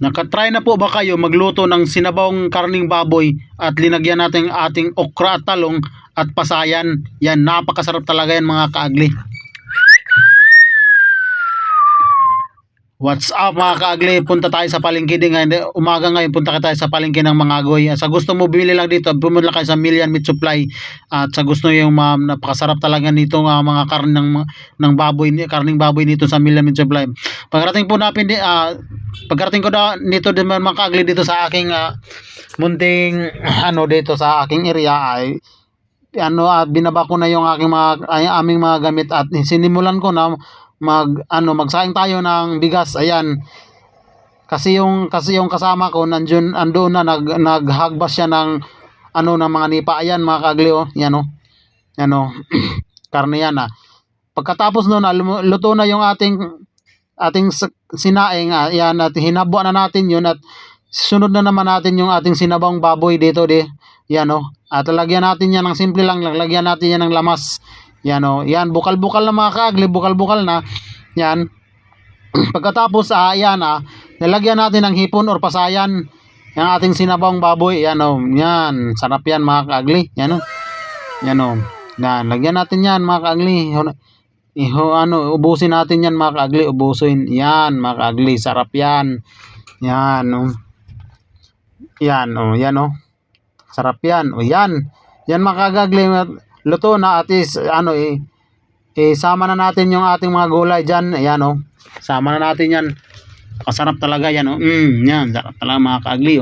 Nakatry na po ba kayo magluto ng sinabawang karning baboy at linagyan natin ating okra at talong at pasayan? Yan, napakasarap talaga yan mga kaagli. What's up mga kaagli? Punta tayo sa palengke din ngayon. Umaga ngayon punta tayo sa palengke ng Mangagoy. Sa gusto mo bumili lang dito, pumunta lang kayo sa Million Meat Supply. At sa gusto niyo yung napakasarap talaga nito mga karne ng baboy, karning baboy dito sa Million Meat Supply. Pagkarating po natin pagkarating ko nito din mga kaagli dito sa aking munting dito sa aking area ay binaba ko na yung aming mga gamit at sinimulan ko na magsaing tayo ng bigas. Ayan, kasi yung kasama ko andoon na naghagbas siya ng ng mga nipa. Ayan mga kaagli, yan karne yan. Pagkatapos noon luto na yung ating sinaing. Ayan, at hinabwa na natin yun at sunod na naman natin yung ating sinabang baboy dito yan at lagyan natin yan ng simple lang, lagyan natin yan ng lamas. Yan bukal-bukal na mga kaagli, bukal-bukal na yan. Pagkatapos nilagyan natin ng hipon or pasayan yung ating sinabawang baboy. Yan, sarap yan mga kaagli. Yan lagyan natin yan mga kaagli. Ubusin natin yan mga kaagli, ubusin yan mga kaagli, sarap yan. Yan sarap yan. Yan mga kaagli, luto na at sama na natin yung ating mga gulay dyan. Ayan sama na natin yan. Masarap talaga yan yan, sarap talaga mga kaagli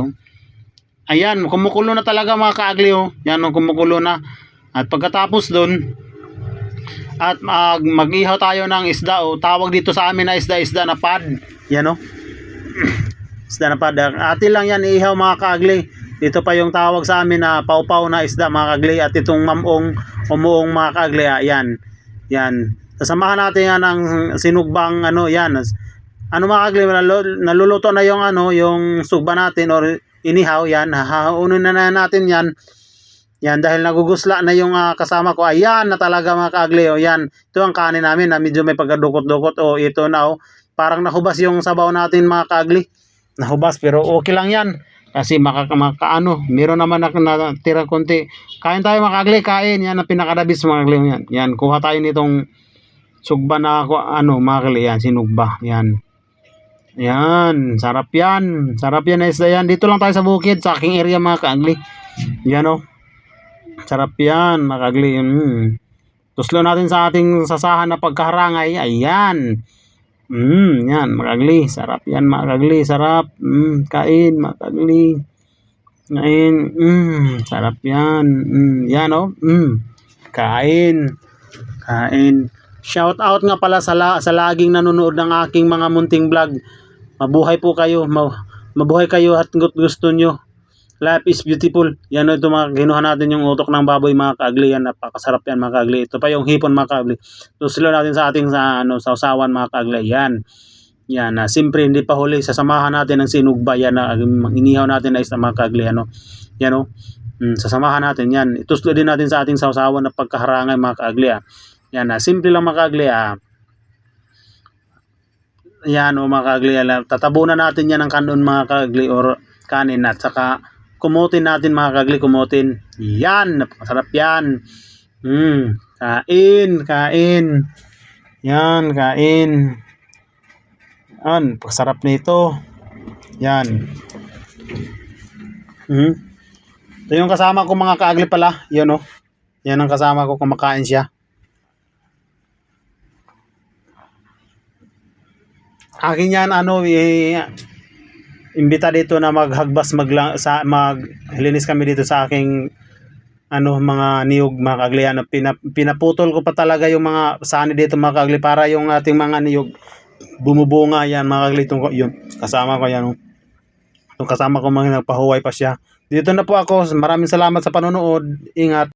Ayan, kumukulo na talaga mga kaagli Yan kumukulo na. At pagkatapos dun at mag-ihaw tayo ng isda tawag dito sa amin na isda na pad. Yan isda na pad. Ati lang yan ihaw mga kaagli. Dito pa yung tawag sa amin na pawpaw na isda mga kaagli. At itong mamong umuong mga kaagli. Yan. Sasamahan natin yan ng sinugbang yan. Mga kaagli, naluluto na yung yung sugba natin or inihaw. Yan, hahaunin na natin yan. Yan dahil nagugusla na yung kasama ko. Ayan na talaga mga kaagli. Yan, ito ang kanin namin na medyo may pagkadukot-dukot. Ito na parang nahubas yung sabaw natin mga kaagli. Nahubas pero okay lang yan. Kasi meron naman natira konti. Kain tayo mga kaagli, kain. Yan ang pinakadabis mga kaagli. Yan, kuha tayo nitong sugba na mga kaagli. Yan, sinugba. Yan, sarap yan. Sarap yan na isda yan. Dito lang tayo sa bukid, sa aking area mga kaagli. Yan sarap yan mga kaagli. Tuslo natin sa ating sasahan na pagkaharangay. Ayan. Yan mga kaagli, sarap yan mga kaagli, sarap. Kain mga kaagli, kain. Sarap yan. Yan kain. Shout out nga pala sa laging nanonood ng aking mga munting vlog. Mabuhay po kayo, mabuhay kayo at gusto nyo. Life is beautiful. Yan ito mga kinuha natin yung utok ng baboy mga kaagli. Yan, napakasarap yan mga kaagli. Ito pa yung hipon mga kaagli. Tusilo natin sa ating sa usawan mga kaagli. Yan, siyempre hindi pa huli. Sasamahan natin ng sinugba. Yan inihaw natin na isda mga kaagli. Sasamahan natin yan. Ituslo din natin sa ating sausawan na pagkaharangay mga kaagli. Yan, simple lang mga kaagli. Yan mga kaagli. Tatabunan natin yan ng kanon mga kaagli or kanin at saka kumutin natin mga kaagli, kumutin. Yan, napakasarap yan. Kain. Yan, kain. Napakasarap nito. Yan. Ito yung kasama ko mga kaagli pala. Yan Yan ang kasama ko, kumakain siya. Akin yan imbita dito na maghagbas maglinis kami dito sa aking mga niyog mga kaagli. Pinaputol ko pa talaga yung mga sani dito mga kaagli para yung ating mga niyog bumubunga. Yan mga kaagli, yung kasama ko yan yung kasama ko mga nagpahuway pa siya. Dito na po ako. Maraming salamat sa panonood. Ingat.